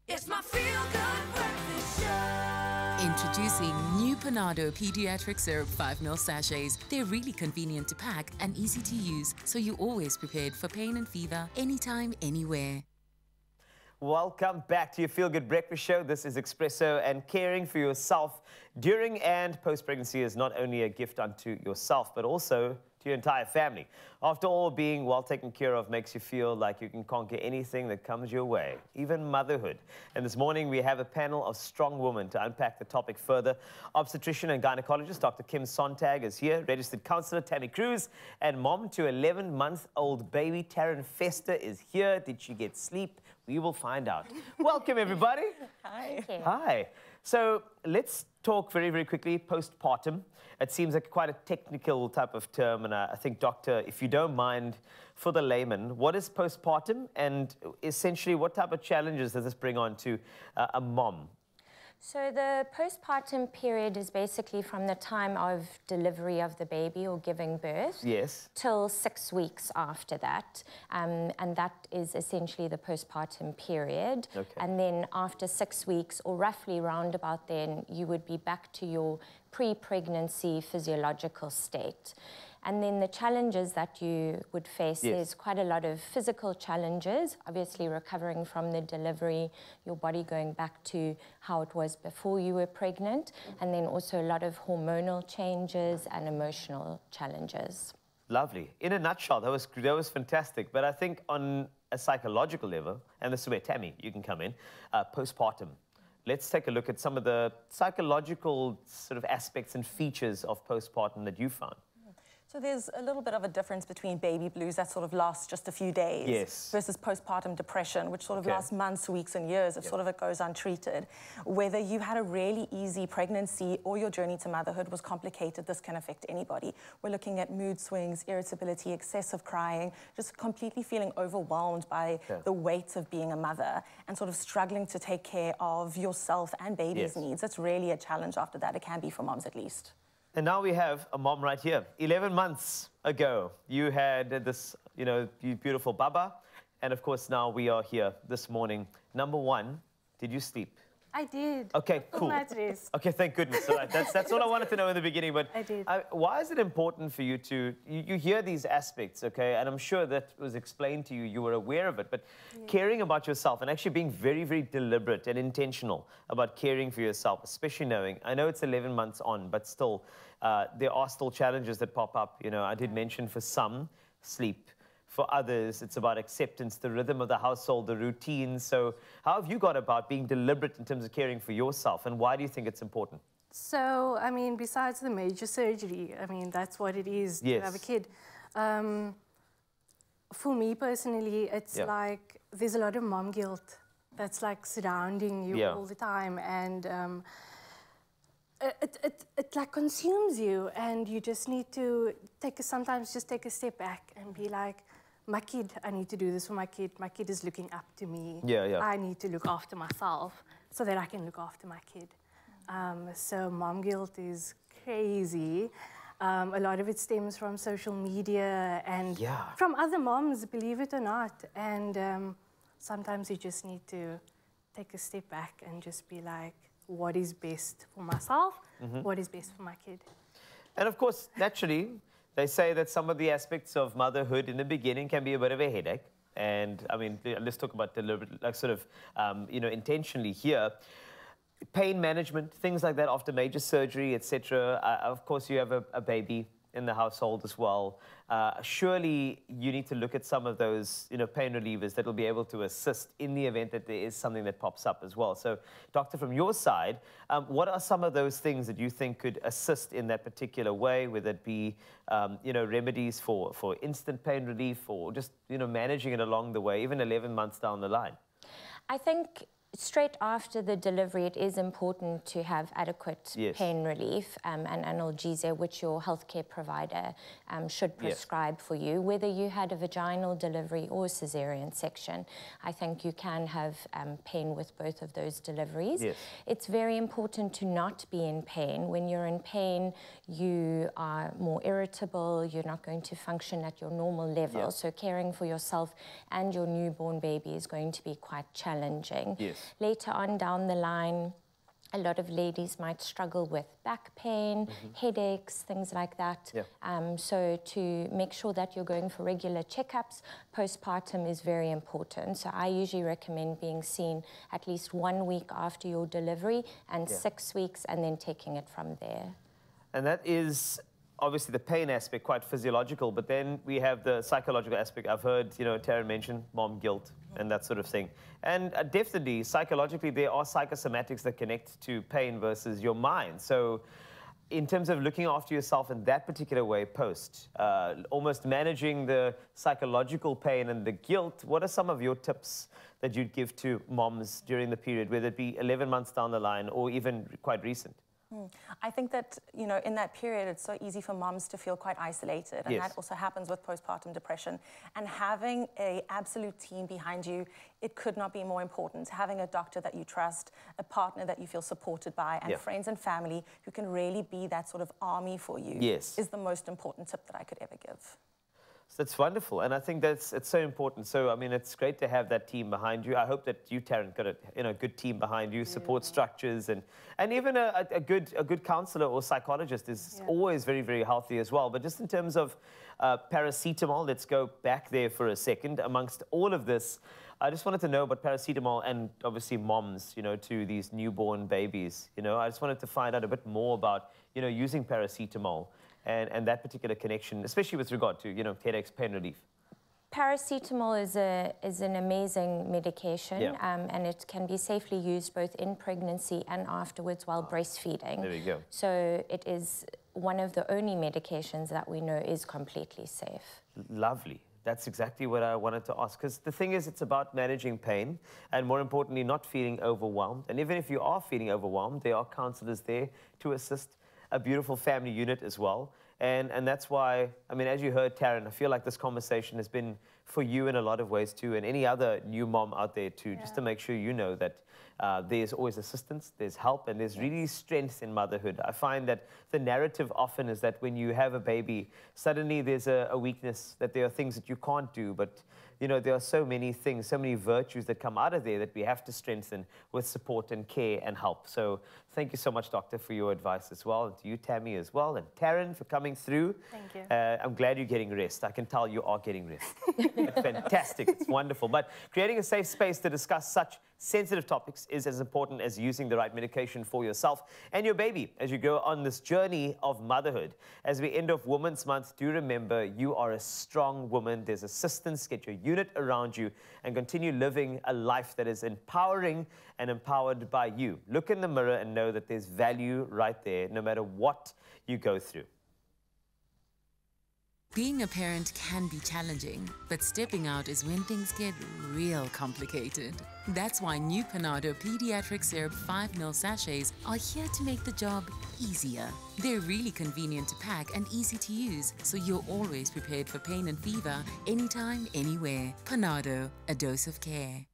It's my feel-good breakfast show. Introducing new PANADO Pediatric Syrup 5ml sachets. They're really convenient to pack and easy to use, so you're always prepared for pain and fever, anytime, anywhere. Welcome back to your Feel Good Breakfast Show. This is Expresso, and caring for yourself during and post-pregnancy is not only a gift unto yourself, but also to your entire family. After all, being well taken care of makes you feel like you can conquer anything that comes your way, even motherhood. And this morning, we have a panel of strong women to unpack the topic further. Obstetrician and gynecologist Dr. Kim Sontag is here, registered counselor Tammy Cruz, and mom to 11-month-old baby Taryn Fester is here. Did she get sleep? We will find out. Welcome, everybody. Hi. Hi. So let's talk very, very quickly, postpartum. It seems like quite a technical type of term, and I think, Doctor, if you don't mind, for the layman, what is postpartum, and essentially what type of challenges does this bring on to a mom? So the postpartum period is basically from the time of delivery of the baby or giving birth, yes, till 6 weeks after that, and that is essentially the postpartum period. Okay. And then after 6 weeks, or roughly round about then, you would be back to your pre-pregnancy physiological state. And then the challenges that you would face, yes, is quite a lot of physical challenges, obviously recovering from the delivery, your body going back to how it was before you were pregnant, and then also a lot of hormonal changes and emotional challenges. Lovely. In a nutshell, that was fantastic. But I think on a psychological level, and this is where, Tammy, you can come in, postpartum. Let's take a look at some of the psychological sort of aspects and features of postpartum that you found. So there's a little bit of a difference between baby blues that sort of lasts just a few days, yes, versus postpartum depression, which sort of lasts months, weeks and years if sort of it goes untreated. Whether you had a really easy pregnancy or your journey to motherhood was complicated, this can affect anybody. We're looking at mood swings, irritability, excessive crying, just completely feeling overwhelmed by the weight of being a mother and sort of struggling to take care of yourself and baby's needs. It's really a challenge after that. It can be for moms at least. And now we have a mom right here. 11 months ago, you had this, beautiful baba. And of course, now we are here this morning. Number one, did you sleep? I did. Okay, cool. Okay, thank goodness. All right, that's all I wanted to know in the beginning. But I did. Why is it important for you to, you hear these aspects, okay? And I'm sure that was explained to you, you were aware of it. But caring about yourself and actually being very, very deliberate and intentional about caring for yourself, especially knowing, I know it's 11 months on, but still, there are still challenges that pop up. You know, I did mention for some, sleep. For others, it's about acceptance, the rhythm of the household, the routine. So how have you got about being deliberate in terms of caring for yourself, and why do you think it's important? So, I mean, besides the major surgery, I mean, that's what it is to have a kid. For me personally, it's like there's a lot of mom guilt that's like surrounding you all the time, and it like consumes you, and you just need to sometimes just take a step back and be like, my kid, I need to do this for my kid is looking up to me. I need to look after myself so that I can look after my kid. So mom guilt is crazy. A lot of it stems from social media and from other moms, believe it or not. And sometimes you just need to take a step back and just be like, what is best for myself? What is best for my kid? And of course, naturally, they say that some of the aspects of motherhood in the beginning can be a bit of a headache. And I mean, let's talk about deliberate, like sort of, intentionally here. Pain management, things like that after major surgery, etc. Of course, you have a baby in the household as well. Surely you need to look at some of those, pain relievers that will be able to assist in the event that there is something that pops up as well. So, doctor, from your side, what are some of those things that you think could assist in that particular way, whether it be, remedies for instant pain relief, or just, managing it along the way, even 11 months down the line? I think straight after the delivery, it is important to have adequate pain relief and analgesia, which your healthcare provider should prescribe for you. Whether you had a vaginal delivery or a cesarean section, I think you can have pain with both of those deliveries. It's very important to not be in pain. When you're in pain, you are more irritable, you're not going to function at your normal level. So caring for yourself and your newborn baby is going to be quite challenging. later on down the line, a lot of ladies might struggle with back pain, headaches, things like that. So to make sure that you're going for regular checkups, postpartum is very important. So I usually recommend being seen at least 1 week after your delivery and 6 weeks, and then taking it from there. And that is obviously the pain aspect, quite physiological, but then we have the psychological aspect. I've heard, you know, Taryn mention mom guilt and that sort of thing. And definitely, psychologically, there are psychosomatics that connect to pain versus your mind. So in terms of looking after yourself in that particular way post, almost managing the psychological pain and the guilt, what are some of your tips that you'd give to moms during the period, whether it be 11 months down the line or even quite recent? I think that, you know, in that period, it's so easy for moms to feel quite isolated. And that also happens with postpartum depression. And having an absolute team behind you, it could not be more important. Having a doctor that you trust, a partner that you feel supported by, and friends and family who can really be that sort of army for you is the most important tip that I could ever give. So that's wonderful, and I think it's so important. So, I mean, it's great to have that team behind you. I hope that you, Taryn, got a good team behind you, support structures, and even a good counselor or psychologist is always very, very healthy as well. But just in terms of paracetamol, let's go back there for a second. Amongst all of this, I just wanted to know about paracetamol and obviously moms, you know, to these newborn babies. You know, I just wanted to find out a bit more about, you know, using paracetamol. And that particular connection, especially with regard to, you know, headaches, pain relief. Paracetamol is an amazing medication, and it can be safely used both in pregnancy and afterwards while breastfeeding. There we go. So it is one of the only medications that we know is completely safe. Lovely. That's exactly what I wanted to ask. Because the thing is, it's about managing pain and, more importantly, not feeling overwhelmed. And even if you are feeling overwhelmed, there are counselors there to assist. A beautiful family unit as well. And that's why, I mean, as you heard, Taryn, I feel like this conversation has been for you in a lot of ways too, and any other new mom out there too, just to make sure you know that there's always assistance, there's help, and there's really strength in motherhood. I find that the narrative often is that when you have a baby, suddenly there's a weakness, that there are things that you can't do, but you know, there are so many things, so many virtues that come out of there that we have to strengthen with support and care and help. So thank you so much, Doctor, for your advice as well, and to you, Tammy, as well, and Taryn, for coming through. Thank you. I'm glad you're getting rest. I can tell you are getting rest. It's fantastic. It's wonderful. But creating a safe space to discuss such sensitive topics is as important as using the right medication for yourself and your baby as you go on this journey of motherhood. As we end off Women's Month, do remember you are a strong woman. There's assistance. Get your unit around you and continue living a life that is empowering and empowered by you. Look in the mirror and know that there's value right there, no matter what you go through. Being a parent can be challenging, but stepping out is when things get real complicated. That's why new PANADO Pediatric Syrup 5 ml sachets are here to make the job easier. They're really convenient to pack and easy to use, so you're always prepared for pain and fever, anytime, anywhere. PANADO, a dose of care.